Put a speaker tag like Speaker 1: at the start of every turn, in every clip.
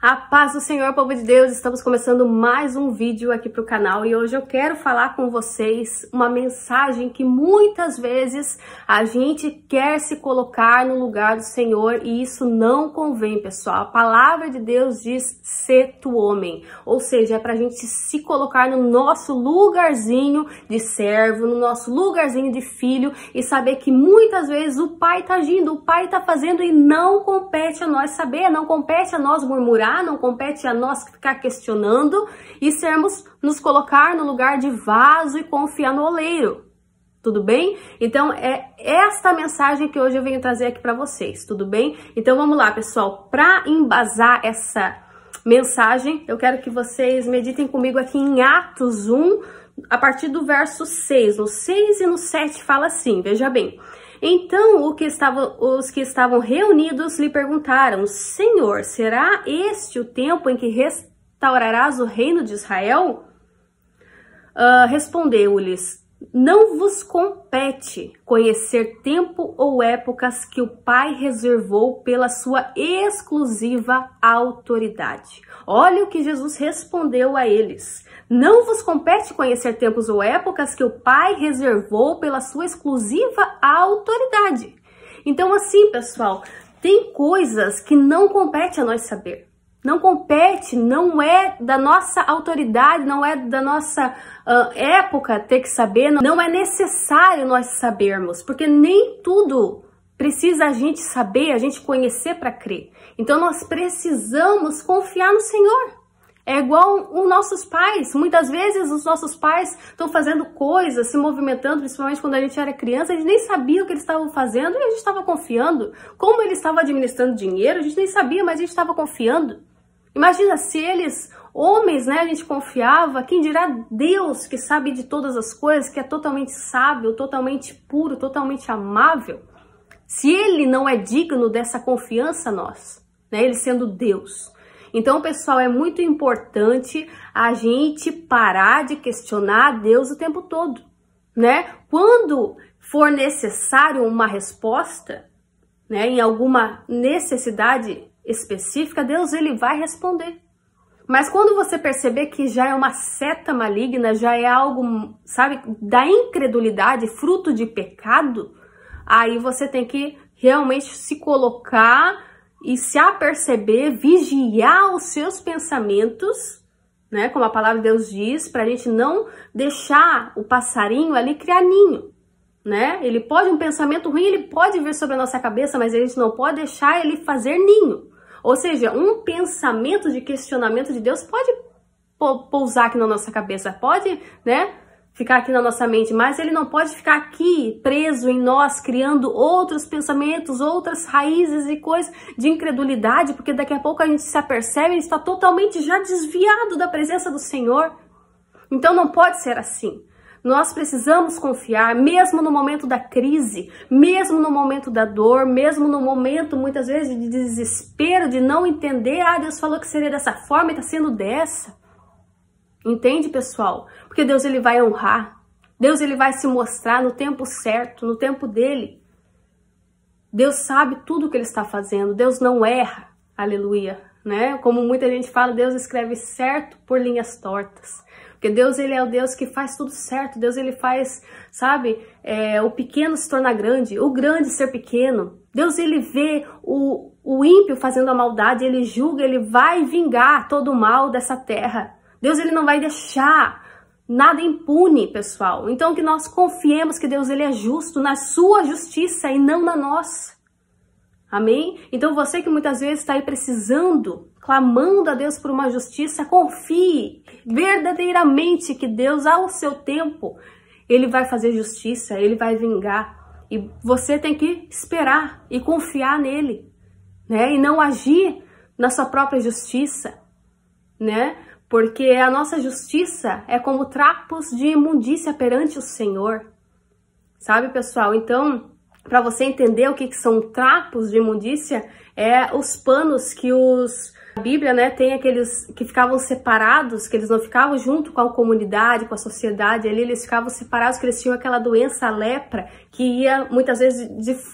Speaker 1: A paz do Senhor, povo de Deus, estamos começando mais um vídeo aqui para o canal e hoje eu quero falar com vocês uma mensagem que muitas vezes a gente quer se colocar no lugar do Senhor e isso não convém, pessoal. A palavra de Deus diz "sê tu homem", ou seja, é para a gente se colocar no nosso lugarzinho de servo, no nosso lugarzinho de filho e saber que muitas vezes o Pai está agindo, o Pai está fazendo e não compete a nós saber, não compete a nós murmurar, não compete a nós ficar questionando e nos colocar no lugar de vaso e confiar no oleiro. Tudo bem? Então é esta mensagem que hoje eu venho trazer aqui para vocês, tudo bem? Então vamos lá, pessoal, para embasar essa mensagem, eu quero que vocês meditem comigo aqui em Atos 1, a partir do verso 6. No 6 e no 7 fala assim, veja bem. Então os que estavam reunidos lhe perguntaram: Senhor, será este o tempo em que restaurarás o reino de Israel? Respondeu-lhes: não vos compete conhecer tempo ou épocas que o Pai reservou pela sua exclusiva autoridade. Olha o que Jesus respondeu a eles. Não vos compete conhecer tempos ou épocas que o Pai reservou pela sua exclusiva autoridade. Então, assim, pessoal, tem coisas que não compete a nós saber. Não compete, não é da nossa autoridade, não é da nossa época ter que saber, não é necessário nós sabermos, porque nem tudo precisa a gente saber, a gente conhecer para crer. Então nós precisamos confiar no Senhor. É igual os nossos pais, muitas vezes os nossos pais estão fazendo coisas, se movimentando, principalmente quando a gente era criança, a gente nem sabia o que eles estavam fazendo e a gente estava confiando. Como eles estavam administrando dinheiro, a gente nem sabia, mas a gente estava confiando. Imagina se eles, homens, né, a gente confiava, quem dirá Deus que sabe de todas as coisas, que é totalmente sábio, totalmente puro, totalmente amável. Se ele não é digno dessa confiança nós, né, ele sendo Deus. Então, pessoal, é muito importante a gente parar de questionar Deus o tempo todo, né? Quando for necessário uma resposta, né, em alguma necessidade específica, Deus ele vai responder. Mas quando você perceber que já é uma seta maligna, já é algo, sabe, da incredulidade, fruto de pecado, aí você tem que realmente se colocar e se aperceber, vigiar os seus pensamentos, né, como a palavra de Deus diz, para a gente não deixar o passarinho ali criar ninho. Né? Ele pode, um pensamento ruim, ele pode vir sobre a nossa cabeça, mas a gente não pode deixar ele fazer ninho. Ou seja, um pensamento de questionamento de Deus pode pousar aqui na nossa cabeça, pode, né, ficar aqui na nossa mente, mas ele não pode ficar aqui preso em nós, criando outros pensamentos, outras raízes e coisas de incredulidade, porque daqui a pouco a gente se apercebe e está totalmente já desviado da presença do Senhor. Então não pode ser assim. Nós precisamos confiar, mesmo no momento da crise, mesmo no momento da dor, mesmo no momento, muitas vezes, de desespero, de não entender, Deus falou que seria dessa forma e está sendo dessa. Entende, pessoal? Porque Deus ele vai honrar, Deus ele vai se mostrar no tempo certo, no tempo dele. Deus sabe tudo o que ele está fazendo, Deus não erra, aleluia, né? Como muita gente fala, Deus escreve certo por linhas tortas. Porque Deus ele é o Deus que faz tudo certo, Deus ele faz, sabe, o pequeno se tornar grande, o grande ser pequeno. Deus ele vê o ímpio fazendo a maldade, ele julga, ele vai vingar todo o mal dessa terra. Deus ele não vai deixar nada impune, pessoal. Então que nós confiemos que Deus ele é justo na sua justiça e não na nossa. Amém? Então você que muitas vezes está aí precisando, clamando a Deus por uma justiça, confie verdadeiramente que Deus, ao seu tempo, ele vai fazer justiça, ele vai vingar. E você tem que esperar e confiar nele, né? E não agir na sua própria justiça, né? Porque a nossa justiça é como trapos de imundícia perante o Senhor. Sabe, pessoal? Então, para você entender o que são trapos de imundícia, é os panos que os A Bíblia, né, tem aqueles que ficavam separados, que eles não ficavam junto com a comunidade, com a sociedade ali, eles ficavam separados, que eles tinham aquela doença, a lepra, que ia muitas vezes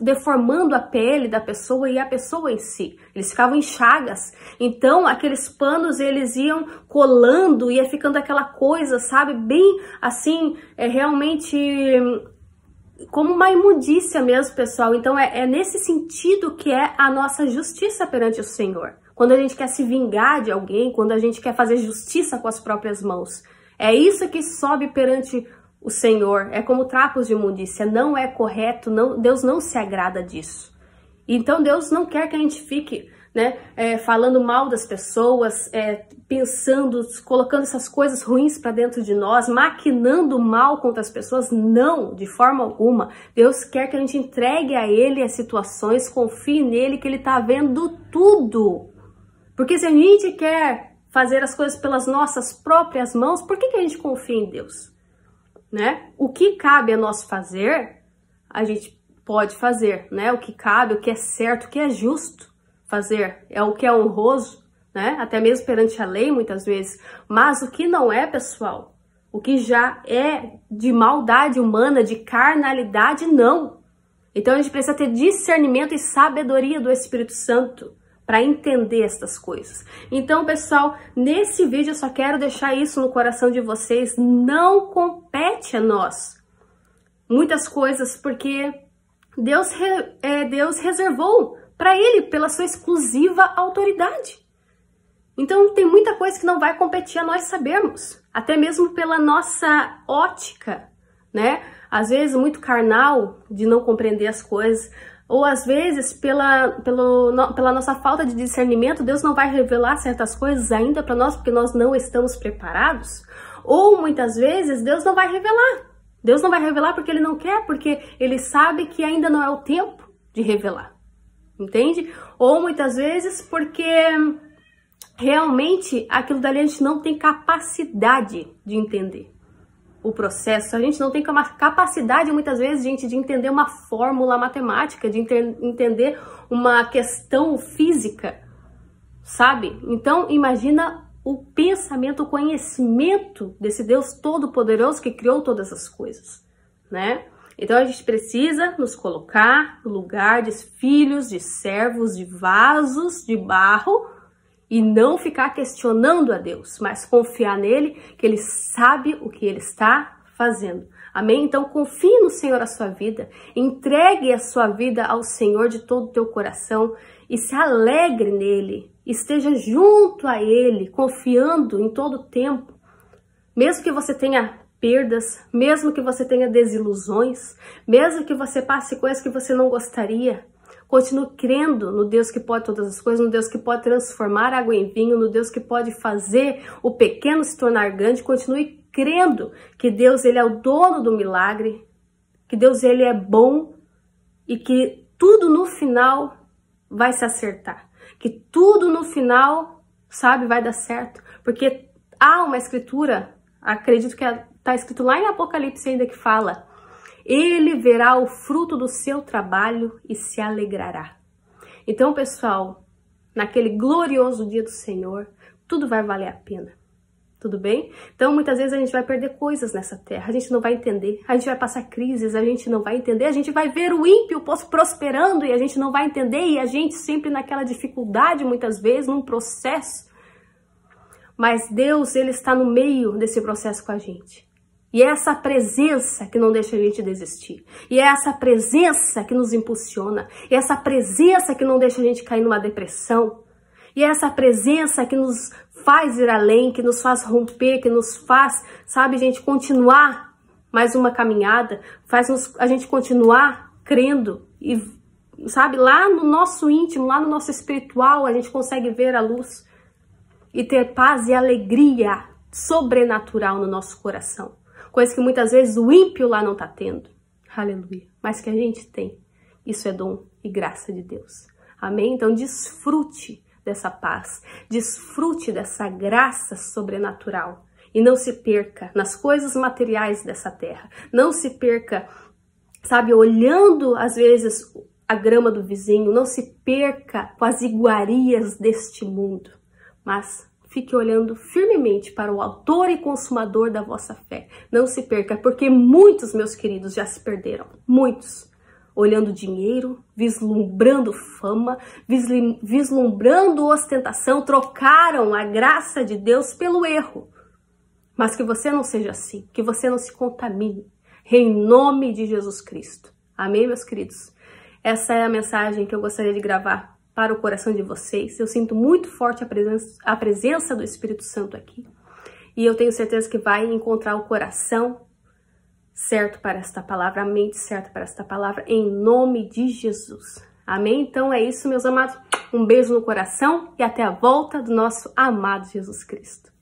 Speaker 1: deformando a pele da pessoa e a pessoa em si. Eles ficavam em chagas. Então, aqueles panos, eles iam colando, ia ficando aquela coisa, sabe, bem assim, realmente como uma imundícia mesmo, pessoal. Então, é nesse sentido que é a nossa justiça perante o Senhor. Quando a gente quer se vingar de alguém, quando a gente quer fazer justiça com as próprias mãos. É isso que sobe perante o Senhor. É como trapos de imundícia. Não é correto, Deus não se agrada disso. Então Deus não quer que a gente fique, né, falando mal das pessoas, pensando, colocando essas coisas ruins para dentro de nós, maquinando mal contra as pessoas. Não, de forma alguma. Deus quer que a gente entregue a Ele as situações, confie nele, que Ele está vendo tudo. Porque se a gente quer fazer as coisas pelas nossas próprias mãos, por que a gente confia em Deus? Né? O que cabe a nós fazer, a gente pode fazer, né? O que cabe, o que é certo, o que é justo fazer, é o que é honroso, né? Até mesmo perante a lei, muitas vezes. Mas o que não é, pessoal, o que já é de maldade humana, de carnalidade, não. Então a gente precisa ter discernimento e sabedoria do Espírito Santo para entender estas coisas. Então, pessoal, nesse vídeo eu só quero deixar isso no coração de vocês. Não compete a nós muitas coisas, porque Deus reservou para Ele pela sua exclusiva autoridade. Então, tem muita coisa que não vai competir a nós sabermos, até mesmo pela nossa ótica, né? Às vezes muito carnal de não compreender as coisas, ou às vezes pela nossa falta de discernimento, Deus não vai revelar certas coisas ainda para nós porque nós não estamos preparados. Ou muitas vezes Deus não vai revelar. Deus não vai revelar porque Ele não quer, porque Ele sabe que ainda não é o tempo de revelar. Entende? Ou muitas vezes porque realmente aquilo dali a gente não tem capacidade de entender o processo. A gente não tem capacidade, muitas vezes, gente, de entender uma fórmula matemática, de entender uma questão física, sabe? Então, imagina o pensamento, o conhecimento desse Deus Todo-Poderoso que criou todas as coisas, né? Então, a gente precisa nos colocar no lugar de filhos, de servos, de vasos de barro, e não ficar questionando a Deus, mas confiar nele, que Ele sabe o que Ele está fazendo. Amém? Então confie no Senhor a sua vida, entregue a sua vida ao Senhor de todo o teu coração e se alegre nele, esteja junto a Ele, confiando em todo o tempo, mesmo que você tenha perdas, mesmo que você tenha desilusões, mesmo que você passe coisas que você não gostaria. Continue crendo no Deus que pode todas as coisas, no Deus que pode transformar água em vinho, no Deus que pode fazer o pequeno se tornar grande. Continue crendo que Deus, Ele é o dono do milagre, que Deus, Ele é bom e que tudo no final vai se acertar. Que tudo no final, sabe, vai dar certo. Porque há uma escritura, acredito que está escrito lá em Apocalipse ainda, que fala: Ele verá o fruto do seu trabalho e se alegrará. Então, pessoal, naquele glorioso dia do Senhor, tudo vai valer a pena. Tudo bem? Então, muitas vezes a gente vai perder coisas nessa terra, a gente não vai entender, a gente vai passar crises, a gente não vai entender, a gente vai ver o ímpio prosperando e a gente não vai entender, e a gente sempre naquela dificuldade, muitas vezes, num processo. Mas Deus, Ele está no meio desse processo com a gente. E é essa presença que não deixa a gente desistir. E é essa presença que nos impulsiona. E é essa presença que não deixa a gente cair numa depressão. E é essa presença que nos faz ir além, que nos faz romper, que nos faz, sabe, gente, continuar mais uma caminhada, faz a gente continuar crendo. E, sabe, lá no nosso íntimo, lá no nosso espiritual, a gente consegue ver a luz e ter paz e alegria sobrenatural no nosso coração. Coisa que muitas vezes o ímpio lá não está tendo. Aleluia. Mas que a gente tem. Isso é dom e graça de Deus. Amém? Então desfrute dessa paz. Desfrute dessa graça sobrenatural. E não se perca nas coisas materiais dessa terra. Não se perca, sabe, olhando às vezes a grama do vizinho. Não se perca com as iguarias deste mundo. mas fique olhando firmemente para o autor e consumador da vossa fé. Não se perca, porque muitos, meus queridos, já se perderam. Muitos. Olhando dinheiro, vislumbrando fama, vislumbrando ostentação, trocaram a graça de Deus pelo erro. Mas que você não seja assim, que você não se contamine, em nome de Jesus Cristo. Amém, meus queridos? Essa é a mensagem que eu gostaria de gravar para o coração de vocês. Eu sinto muito forte a presença do Espírito Santo aqui. E eu tenho certeza que vai encontrar o coração certo para esta palavra, a mente certa para esta palavra, em nome de Jesus. Amém? Então é isso, meus amados. Um beijo no coração e até a volta do nosso amado Jesus Cristo.